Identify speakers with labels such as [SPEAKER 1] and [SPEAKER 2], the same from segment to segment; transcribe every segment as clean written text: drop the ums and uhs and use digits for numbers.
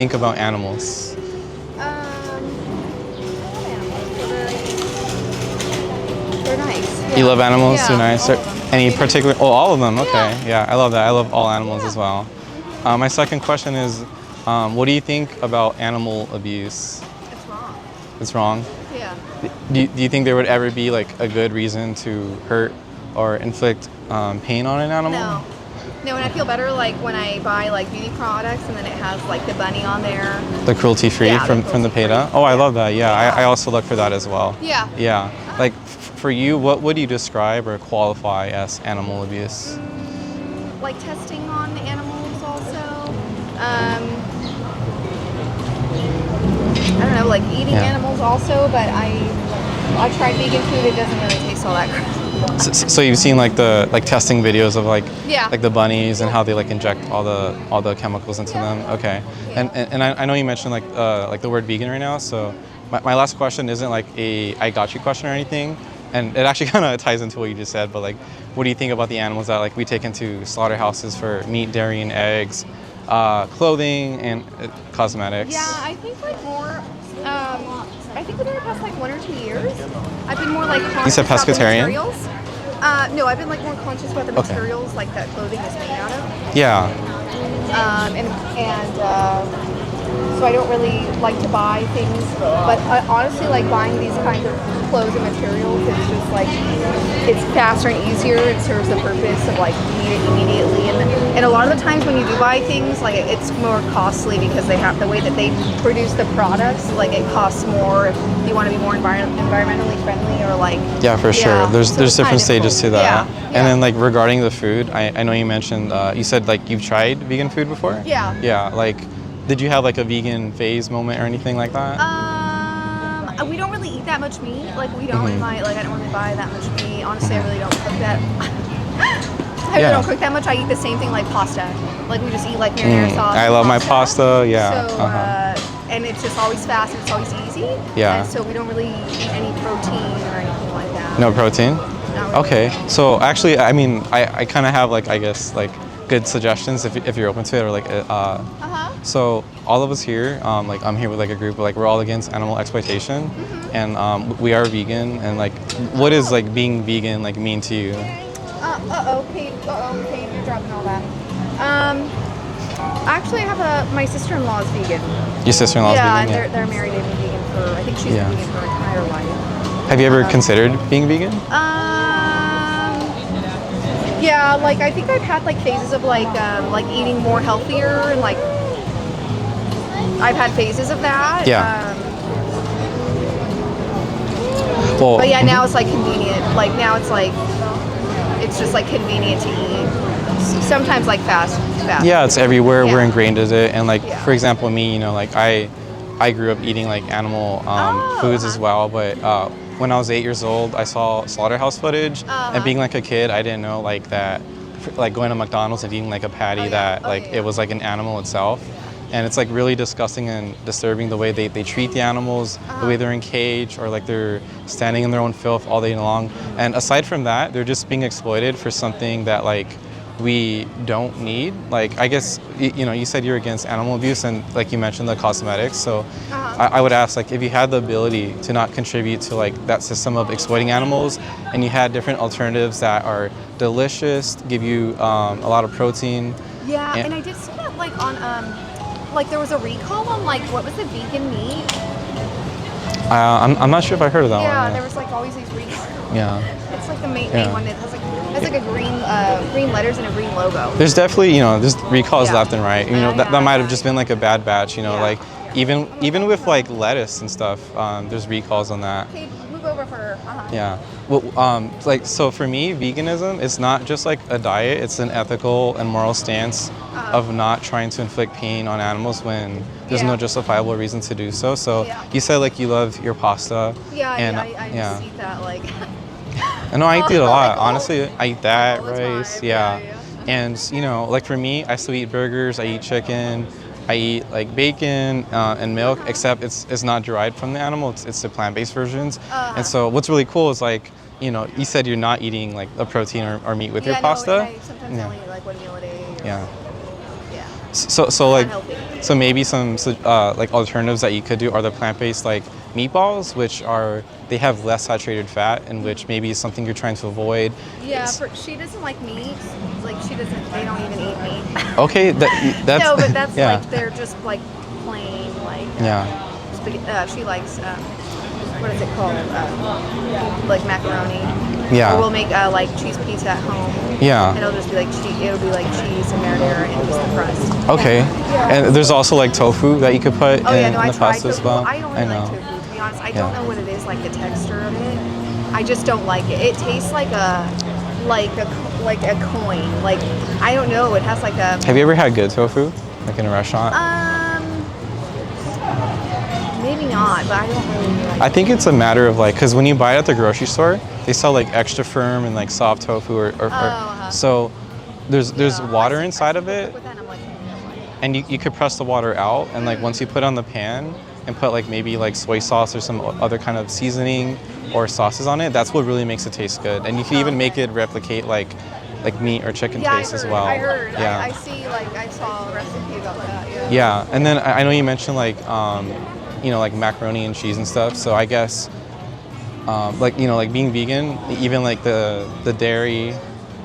[SPEAKER 1] Think about animals.
[SPEAKER 2] I love animals. They're nice.
[SPEAKER 1] You
[SPEAKER 2] Yeah.
[SPEAKER 1] love animals?
[SPEAKER 2] Yeah,
[SPEAKER 1] They're nice.
[SPEAKER 2] all of them.
[SPEAKER 1] Any
[SPEAKER 2] You do?
[SPEAKER 1] particular? Oh, all of them. Okay.
[SPEAKER 2] Yeah.
[SPEAKER 1] Yeah, I love that. I love all animals as
[SPEAKER 2] Yeah.
[SPEAKER 1] well. My second question is, what do you think about animal abuse?
[SPEAKER 2] It's wrong.
[SPEAKER 1] It's wrong.
[SPEAKER 2] Yeah.
[SPEAKER 1] Do you think there would ever be like a good reason to hurt or inflict pain on an animal?
[SPEAKER 2] No. No, and I feel better like when I buy like beauty products and then it has like the bunny on there.
[SPEAKER 1] The cruelty free
[SPEAKER 2] Yeah,
[SPEAKER 1] from the
[SPEAKER 2] cruelty-free.
[SPEAKER 1] PETA? Oh, I love that. Yeah,
[SPEAKER 2] Yeah.
[SPEAKER 1] I also look for that as well.
[SPEAKER 2] Yeah.
[SPEAKER 1] Yeah. Like for you, what would you describe or qualify as animal abuse?
[SPEAKER 2] Like testing on the animals also. I don't know, like eating
[SPEAKER 1] Yeah.
[SPEAKER 2] animals also, but I tried vegan food. It doesn't really taste all that great.
[SPEAKER 1] So you've seen like the testing videos of like
[SPEAKER 2] Yeah.
[SPEAKER 1] like the bunnies and how they like inject all the chemicals into
[SPEAKER 2] Yeah.
[SPEAKER 1] them. Okay.
[SPEAKER 2] Yeah.
[SPEAKER 1] And I know you mentioned like the word vegan right now. So my last question isn't like a I got you question or anything. And it actually kind of ties into what you just said. But like, what do you think about the animals that like we take into slaughterhouses for meat, dairy, and eggs, clothing, and cosmetics?
[SPEAKER 2] Yeah, I think like more. I think within the past like 1 or 2 years, I've been more like conscious
[SPEAKER 1] said
[SPEAKER 2] about the
[SPEAKER 1] pescatarian?
[SPEAKER 2] materials. No, I've been like more conscious about the
[SPEAKER 1] Okay.
[SPEAKER 2] materials like that clothing is made out of.
[SPEAKER 1] Yeah.
[SPEAKER 2] So I don't really like to buy things, but I honestly like buying these kinds of clothes and materials. It's just like it's faster and easier. It serves the purpose of like you need it immediately, and a lot of the times when you do buy things, like it's more costly because they have the way that they produce the products. Like it costs more if you want to be more environmentally friendly or like
[SPEAKER 1] Yeah, for sure.
[SPEAKER 2] yeah.
[SPEAKER 1] There's
[SPEAKER 2] So it's
[SPEAKER 1] different
[SPEAKER 2] kind of
[SPEAKER 1] stages
[SPEAKER 2] cool.
[SPEAKER 1] to that.
[SPEAKER 2] Yeah,
[SPEAKER 1] And
[SPEAKER 2] yeah.
[SPEAKER 1] then like regarding the food, I know you mentioned you said like you've tried vegan food before?
[SPEAKER 2] Yeah.
[SPEAKER 1] Yeah, like did you have like a vegan phase moment or anything like that?
[SPEAKER 2] We don't really eat that much meat. Like we don't
[SPEAKER 1] Mhm.
[SPEAKER 2] like I don't really buy that much meat. Honestly, I really don't cook that. I
[SPEAKER 1] Yeah.
[SPEAKER 2] really don't cook that much. I eat the same thing like pasta. Like we just eat like marinara sauce.
[SPEAKER 1] I
[SPEAKER 2] and
[SPEAKER 1] love my pasta, yeah.
[SPEAKER 2] So and it's just always fast and it's always easy.
[SPEAKER 1] Yeah.
[SPEAKER 2] And so we don't really eat any protein or anything like that.
[SPEAKER 1] No protein?
[SPEAKER 2] Not really.
[SPEAKER 1] Okay. So actually, I mean, I kind of have like, I guess, like good suggestions if you're open to it or like, so all of us here, like I'm here with like a group, like we're all against animal exploitation and we are vegan and like, what is like being vegan like mean to you?
[SPEAKER 2] Kate, you're dropping all that. Actually, I have my sister-in-law is vegan.
[SPEAKER 1] Your sister-in-law's
[SPEAKER 2] Yeah,
[SPEAKER 1] vegan?
[SPEAKER 2] and they're married. They've been vegan for I think she's
[SPEAKER 1] Yeah.
[SPEAKER 2] been vegan for her entire life.
[SPEAKER 1] Have you ever considered being vegan?
[SPEAKER 2] Yeah, like I think I've had like phases of like eating more healthier and like I've had phases of that.
[SPEAKER 1] Yeah. Well,
[SPEAKER 2] But yeah, now it's like convenient. Like now it's like it's just like convenient to eat. Sometimes like fast.
[SPEAKER 1] yeah, it's everywhere. We're
[SPEAKER 2] Yeah.
[SPEAKER 1] ingrained in it, and like
[SPEAKER 2] Yeah.
[SPEAKER 1] for example, me, you know, like I grew up eating like animal foods as well. But when I was 8 years old, I saw slaughterhouse footage, and being like a kid, I didn't know like that, like going to McDonald's and eating like a patty that like it was like an animal itself. And it's like really disgusting and disturbing the way they treat the animals, the way they're in cage or like they're standing in their own filth all day long. And aside from that, they're just being exploited for something that like we don't need. Like I guess you know you said you're against animal abuse and like you mentioned the cosmetics. So I would ask like if you had the ability to not contribute to like that system of exploiting animals and you had different alternatives that are delicious, give you a lot of protein.
[SPEAKER 2] Yeah, and I did see that like on like there was a recall on like what was the vegan meat?
[SPEAKER 1] I'm not sure if I heard of that
[SPEAKER 2] Yeah,
[SPEAKER 1] one.
[SPEAKER 2] there was like always these recalls.
[SPEAKER 1] Yeah.
[SPEAKER 2] It's like the main
[SPEAKER 1] Yeah.
[SPEAKER 2] one. It has like a green letters and a green logo.
[SPEAKER 1] There's definitely, you know, there's recalls
[SPEAKER 2] Yeah.
[SPEAKER 1] left and right. You know, that might have just been like a bad batch, you know,
[SPEAKER 2] Yeah.
[SPEAKER 1] like even with like lettuce and stuff, there's recalls on that.
[SPEAKER 2] Okay, move over for her.
[SPEAKER 1] Yeah. Well, like so for me, veganism is not just like a diet. It's an ethical and moral stance of not trying to inflict pain on animals when there's no justifiable reason to do so. So you said like you love your pasta.
[SPEAKER 2] Yeah,
[SPEAKER 1] and
[SPEAKER 2] I just eat that like.
[SPEAKER 1] I know I eat it a lot.
[SPEAKER 2] Like all-
[SPEAKER 1] Honestly, I eat that,
[SPEAKER 2] all the time.
[SPEAKER 1] rice,
[SPEAKER 2] Yeah.
[SPEAKER 1] And you know, like for me, I still eat burgers. I eat chicken. I eat like bacon and milk, except it's not derived from the animal. It's the plant-based versions. And so what's really cool is like, you know, you said you're not eating like a protein or meat with your pasta.
[SPEAKER 2] No, I sometimes only eat like one meal a day.
[SPEAKER 1] Yeah.
[SPEAKER 2] Yeah.
[SPEAKER 1] So like,
[SPEAKER 2] unhealthy.
[SPEAKER 1] so maybe some like alternatives that you could do are the plant-based like meatballs, which are they have less saturated fat, and which maybe is something you're trying to avoid.
[SPEAKER 2] Yeah, she doesn't like meat. Like she doesn't. They don't even eat meat.
[SPEAKER 1] Okay, that's
[SPEAKER 2] No, but that's
[SPEAKER 1] yeah.
[SPEAKER 2] like they're just like plain like.
[SPEAKER 1] Yeah.
[SPEAKER 2] She likes what is it called? Like macaroni.
[SPEAKER 1] Yeah.
[SPEAKER 2] Or we'll make like cheese pizza at home.
[SPEAKER 1] Yeah.
[SPEAKER 2] And it'll just be like it'll be like cheese and marinara and just the crust.
[SPEAKER 1] Okay.
[SPEAKER 2] Yeah.
[SPEAKER 1] And there's also like tofu that you could put
[SPEAKER 2] Oh yeah,
[SPEAKER 1] in
[SPEAKER 2] no, I
[SPEAKER 1] the
[SPEAKER 2] tried
[SPEAKER 1] pasta as
[SPEAKER 2] tofu.
[SPEAKER 1] well.
[SPEAKER 2] I don't really like tofu, to be honest. I don't know what it is, like the texture of it. I just don't like it. It tastes like a coin. Like I don't know. It has like a.
[SPEAKER 1] Have you ever had good tofu, like in a restaurant?
[SPEAKER 2] Maybe not, but I don't really like.
[SPEAKER 1] I think it's a matter of like, because when you buy it at the grocery store, they sell like extra firm and like soft tofu, so there's water inside of it, and you could press the water out, and like once you put it on the pan and put like maybe like soy sauce or some other kind of seasoning or sauces on it, that's what really makes it taste good. And you can even make it replicate like meat or chicken taste as well.
[SPEAKER 2] I heard.
[SPEAKER 1] Yeah.
[SPEAKER 2] I see. Like I saw a recipe about that. Yeah.
[SPEAKER 1] Yeah, and then I know you mentioned like like macaroni and cheese and stuff. So I guess like like being vegan, even like the dairy,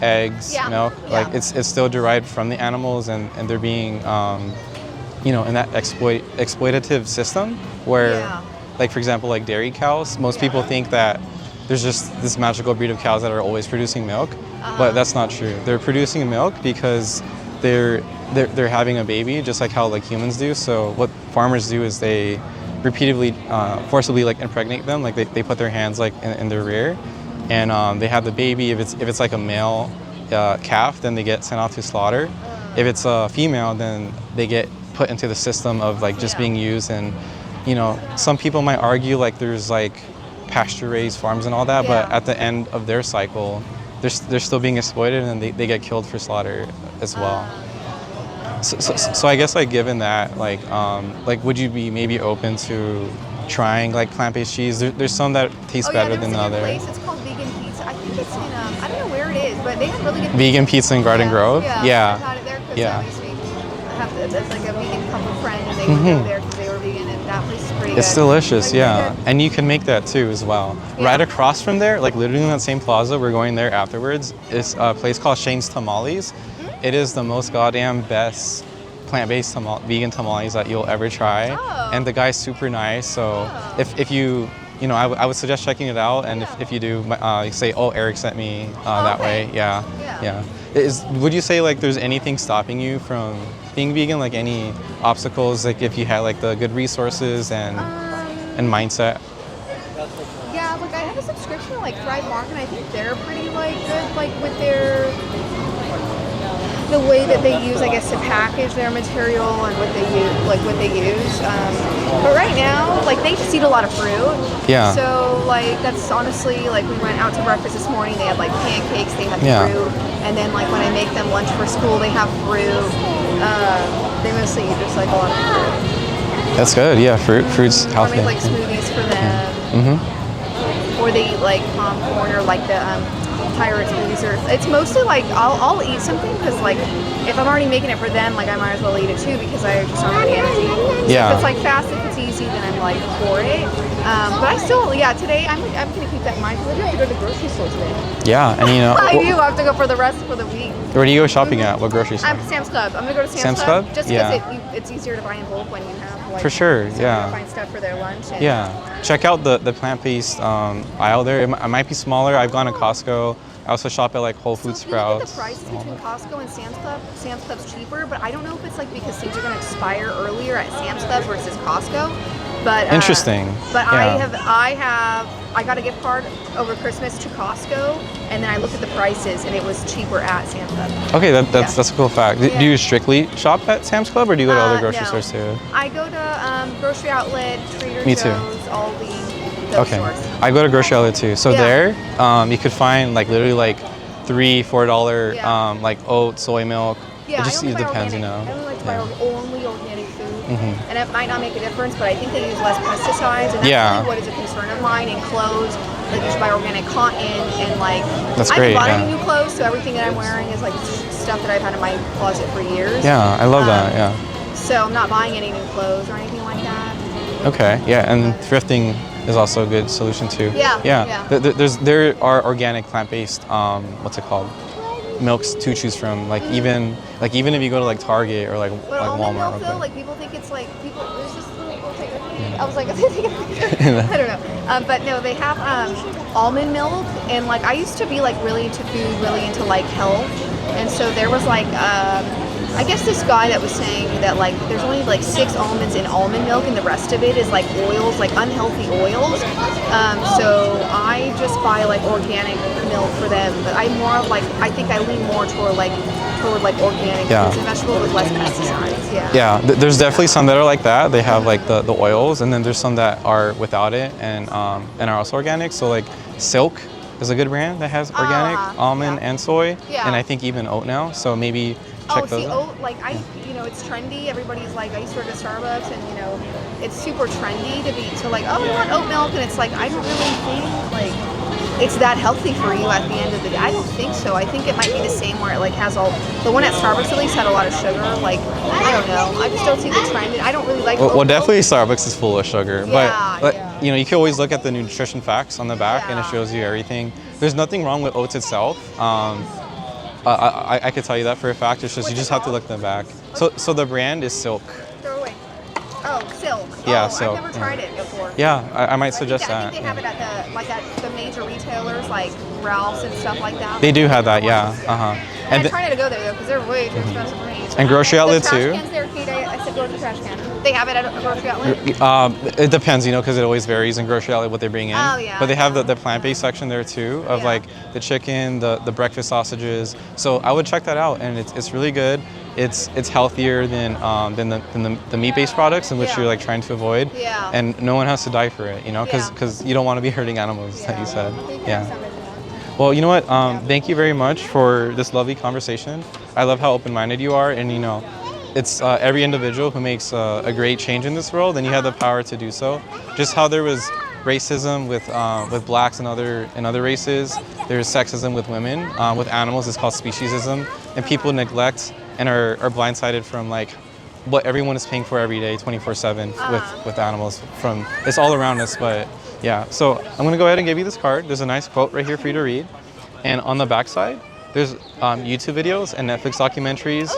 [SPEAKER 1] eggs, milk, like it's still derived from the animals, and they're being in that exploitative system where like for example like dairy cows, most people think that there's just this magical breed of cows that are always producing milk, but that's not true. They're producing milk because they're having a baby, just like how like humans do. So what farmers do is they repeatedly, forcibly like impregnate them. Like they put their hands like in their rear, and they have the baby. If it's like a male calf, then they get sent off to slaughter. If it's a female, then they get put into the system of like just being used. And some people might argue like there's like pasture-raised farms and all that, but at the end of their cycle, they're still being exploited, and they get killed for slaughter as well. So I guess like given that, like would you be maybe open to trying like plant-based cheese? There's some that taste better than the other.
[SPEAKER 2] Place. It's called Vegan Pizza. I think it's in I don't know where it is, but they have really good.
[SPEAKER 1] Vegan Pizza in Garden Grove.
[SPEAKER 2] Yeah. I've had it there because there's like a vegan couple friend, and they were there because they were vegan, and that place is pretty good.
[SPEAKER 1] It's delicious, and you can make that too as well. Right across from there, like literally in that same plaza, we're going there afterwards, is a place called Shane's Tamales. It is the most goddamn best plant-based vegan tamales that you'll ever try, and the guy's super nice. So if you I would suggest checking it out, and if you do, say, oh, Eric sent me that way. Yeah. Would you say like there's anything stopping you from being vegan? Like any obstacles? Like if you had like the good resources and mindset.
[SPEAKER 2] Yeah, like I have a subscription to like Thrive Market. I think they're pretty like good, like with the way that they use, I guess, to package their material and what they use. But right now, like they just eat a lot of fruit.
[SPEAKER 1] Yeah.
[SPEAKER 2] So like that's honestly like we went out to breakfast this morning. They had like pancakes. They had fruit, and then like when I make them lunch for school, they have fruit. They mostly eat just like a lot of fruit.
[SPEAKER 1] That's good. Yeah, fruit's healthy.
[SPEAKER 2] Or I make like smoothies for them. Or they eat like popcorn or like the Pirates movies, or it's mostly like I'll eat something because like if I'm already making it for them, like I might as well eat it too because I just don't have the energy. So if it's like fast, if it's easy, then I'm like for it. But I still, today I'm gonna keep that in mind because I do have to go to the grocery store today.
[SPEAKER 1] Yeah, and
[SPEAKER 2] I do have to go for the rest for the week.
[SPEAKER 1] Where do you go shopping at? What grocery store?
[SPEAKER 2] Sam's Club. I'm gonna go to Sam's Club just because it's easier to buy in bulk when you have like
[SPEAKER 1] for sure.
[SPEAKER 2] find stuff for their lunch. And,
[SPEAKER 1] check out the plant-based aisle there. It might be smaller. I've gone to Costco. I also shop at like Whole Foods Sprouts.
[SPEAKER 2] So if you look at the prices between Costco and Sam's Club, Sam's Club's cheaper, but I don't know if it's like because things are going to expire earlier at Sam's Club versus Costco. But
[SPEAKER 1] interesting.
[SPEAKER 2] But I got a gift card over Christmas to Costco, and then I looked at the prices, and it was cheaper at Sam's Club.
[SPEAKER 1] Okay, that's a cool fact. Do you strictly shop at Sam's Club, or do you go to other grocery stores too?
[SPEAKER 2] I go to Grocery Outlet, Trader Joe's, Aldi. Stores.
[SPEAKER 1] I go to Grocery Outlet too. So there, you could find like literally like $3-4 like oat, soy milk.
[SPEAKER 2] Yeah,
[SPEAKER 1] it just depends,
[SPEAKER 2] I only like to buy only organic food, and it might not make a difference, but I think they use less pesticides, and that's really what is a concern of mine. In clothes, like you should buy organic cotton and like
[SPEAKER 1] That's
[SPEAKER 2] I
[SPEAKER 1] great,
[SPEAKER 2] haven't bought
[SPEAKER 1] yeah.
[SPEAKER 2] any new clothes, so everything that I'm wearing is like stuff that I've had in my closet for years.
[SPEAKER 1] Yeah, I love that. Yeah.
[SPEAKER 2] So I'm not buying any new clothes or anything like that.
[SPEAKER 1] Okay. Yeah, and thrifting is also a good solution too.
[SPEAKER 2] Yeah.
[SPEAKER 1] Yeah. There are organic plant-based what's it called? Milks to choose from. Like even if you go to like Target or like
[SPEAKER 2] almond
[SPEAKER 1] Walmart.
[SPEAKER 2] milk though, like people think it's like people. There's this little. I was like, I don't know. But no, they have almond milk, and like I used to be like really into food, really into like health, and so there was like I guess this guy that was saying that like there's only like 6 almonds in almond milk, and the rest of it is like oils, like unhealthy oils. So I just buy like organic milk for them, but I'm more of like I think I lean more toward like organic fruits and vegetables with less pesticides.
[SPEAKER 1] Yeah, there's definitely some that are like that. They have like the oils, and then there's some that are without it and are also organic. So like Silk is a good brand that has organic almond and soy, and I think even oat now. So maybe check those out.
[SPEAKER 2] Oat, like it's trendy. Everybody's like, I used to work at Starbucks, and it's super trendy to like, oh, I want oat milk, and it's like I don't really think like it's that healthy for you at the end of the day. I don't think so. I think it might be the same where it like has all the one at Starbucks at least had a lot of sugar. Like I don't know. I just don't see the trend. I don't really like.
[SPEAKER 1] Well, definitely Starbucks is full of sugar, but you can always look at the nutrition facts on the back, and it shows you everything. There's nothing wrong with oats itself. I could tell you that for a fact. It's just you just have to look in the back. So the brand is Silk.
[SPEAKER 2] Throw away. Oh, Silk.
[SPEAKER 1] Yeah,
[SPEAKER 2] Silk. I've never tried it before.
[SPEAKER 1] Yeah, I might suggest that.
[SPEAKER 2] I think they have it at the major retailers like Ralph's and stuff like that.
[SPEAKER 1] They do have that, yeah.
[SPEAKER 2] And I try not to go there though because they're way too expensive for me.
[SPEAKER 1] And grocery outlet too.
[SPEAKER 2] The trash cans there, Kate. I said go to the trash can. They have it at a grocery outlet.
[SPEAKER 1] It depends, because it always varies in grocery outlet what they bring in.
[SPEAKER 2] Oh yeah.
[SPEAKER 1] But they have the plant-based section there too of like the chicken, the breakfast sausages. So I would check that out, and it's really good. It's healthier than the meat-based products in which you're like trying to avoid.
[SPEAKER 2] Yeah.
[SPEAKER 1] And no one has to die for it, because you don't want to be hurting animals, like you said. Well, you know what? Thank you very much for this lovely conversation. I love how open-minded you are, and it's every individual who makes a great change in this world, and you have the power to do so. Just how there was racism with blacks and other races, there's sexism with women. With animals, it's called speciesism, and people neglect and are blindsided from like what everyone is paying for every day, 24/7 with animals. It's all around us, but yeah. So I'm gonna go ahead and give you this card. There's a nice quote right here for you to read, and on the back side, there's YouTube videos and Netflix documentaries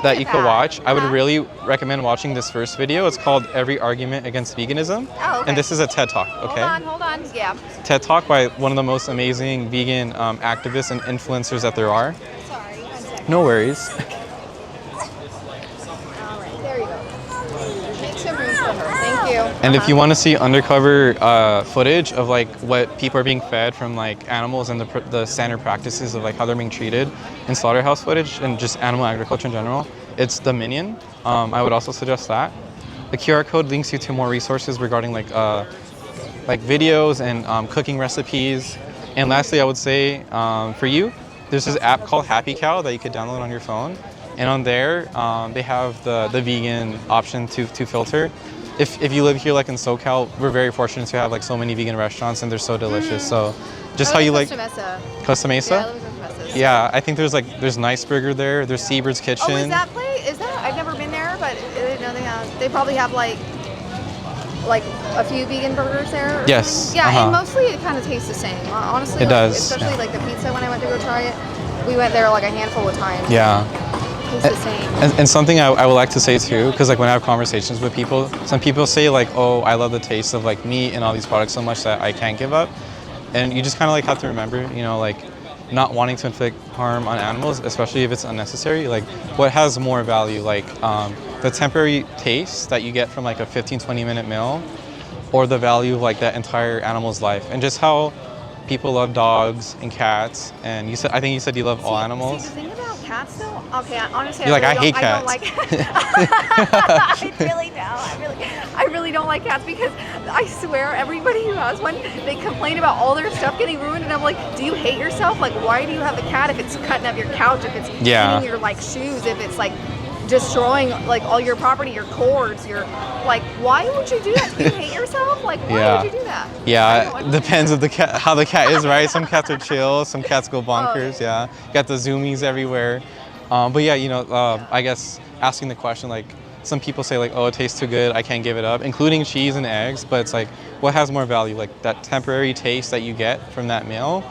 [SPEAKER 1] that you could watch. I would really recommend watching this first video. It's called Every Argument Against Veganism.
[SPEAKER 2] Oh, okay.
[SPEAKER 1] And this is a TED Talk, okay?
[SPEAKER 2] Hold on. Yeah.
[SPEAKER 1] TED Talk by one of the most amazing vegan activists and influencers that there are.
[SPEAKER 2] Sorry, 1 second.
[SPEAKER 1] No worries.
[SPEAKER 2] All right, there you go. Make some room for her. Thank you.
[SPEAKER 1] And if you want to see undercover footage of like what people are being fed from like animals and the standard practices of like how they're being treated in slaughterhouse footage and just animal agriculture in general, it's the Minion. I would also suggest that. The QR code links you to more resources regarding like videos and cooking recipes. And lastly, I would say for you, there's this app called Happy Cow that you could download on your phone. And on there, they have the vegan option to filter. If you live here like in SoCal, we're very fortunate to have like so many vegan restaurants, and they're so delicious. So just how you like Costa Mesa?
[SPEAKER 2] Yeah, I live in Costa Mesa.
[SPEAKER 1] Yeah, I think there's Nice Burger there. There's Seabird's Kitchen.
[SPEAKER 2] Oh, is that place? Is that? I've never been there, but I didn't know they have. They probably have like a few vegan burgers there.
[SPEAKER 1] Yes.
[SPEAKER 2] Yeah, and mostly it kind of tastes the same. Honestly,
[SPEAKER 1] it does.
[SPEAKER 2] Especially like the pizza when I went to go try it. We went there like a handful of times.
[SPEAKER 1] Yeah.
[SPEAKER 2] It's the same.
[SPEAKER 1] And something I would like to say too, because like when I have conversations with people, some people say like, oh, I love the taste of like meat and all these products so much that I can't give up. And you just kind of like have to remember, like not wanting to inflict harm on animals, especially if it's unnecessary. Like what has more value, like the temporary taste that you get from like a 15-20 minute meal, or the value of like that entire animal's life, and just how people love dogs and cats. And I think you said you love all animals.
[SPEAKER 2] See, the thing about cats though, okay, honestly,
[SPEAKER 1] You're like, I hate cats.
[SPEAKER 2] I really don't. I really don't like cats because I swear everybody who has one, they complain about all their stuff getting ruined, and I'm like, do you hate yourself? Like, why do you have a cat if it's cutting up your couch, if it's eating your like shoes, if it's like destroying like all your property, your cords, your like. Why would you do that? Do you hate yourself? Like, why would you do that?
[SPEAKER 1] Yeah, it depends of the cat, how the cat is, right? Some cats are chill, some cats go bonkers. Yeah, got the zoomies everywhere. But yeah, I guess asking the question, like, some people say like, oh, it tastes too good, I can't give it up, including cheese and eggs. But it's like, what has more value, like that temporary taste that you get from that meal,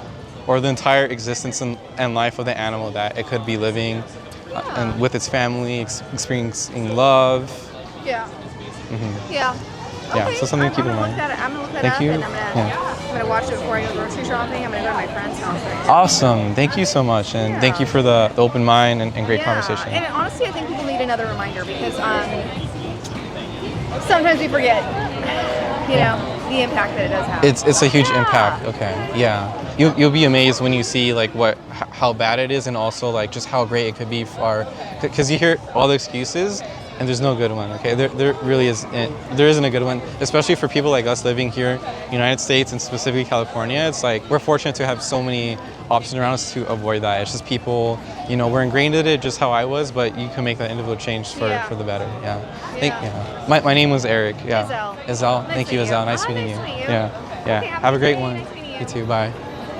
[SPEAKER 1] or the entire existence and life of the animal that it could be living and with its family, experiencing love.
[SPEAKER 2] Yeah.
[SPEAKER 1] Mm-hmm.
[SPEAKER 2] Yeah.
[SPEAKER 1] Yeah,
[SPEAKER 2] Okay.
[SPEAKER 1] so something to keep in mind.
[SPEAKER 2] I'm gonna look that
[SPEAKER 1] Thank
[SPEAKER 2] up,
[SPEAKER 1] you.
[SPEAKER 2] and I'm gonna watch it before I go grocery shopping. I'm gonna go to my friend's house right now.
[SPEAKER 1] Awesome. Thank you so much, and thank you for the open mind and great conversation.
[SPEAKER 2] And honestly, I think people need another reminder because sometimes we forget, the impact that it does have.
[SPEAKER 1] It's a huge impact. Okay. Yeah. You'll be amazed when you see like how bad it is, and also like just how great it could be because you hear all the excuses. And there's no good one, okay? There really there isn't a good one, especially for people like us living here in the United States and specifically California. It's like we're fortunate to have so many options around us to avoid that. It's just people, we're ingrained in it just how I was, but you can make that individual change for the better. Yeah. My name was Eric. Yeah.
[SPEAKER 2] Izzel.
[SPEAKER 1] Thank you, Izzel. Nice meeting you.
[SPEAKER 2] Nice to meet you.
[SPEAKER 1] Yeah.
[SPEAKER 2] Okay,
[SPEAKER 1] Have a great
[SPEAKER 2] day.
[SPEAKER 1] one.
[SPEAKER 2] Nice meeting you.
[SPEAKER 1] You too. Bye.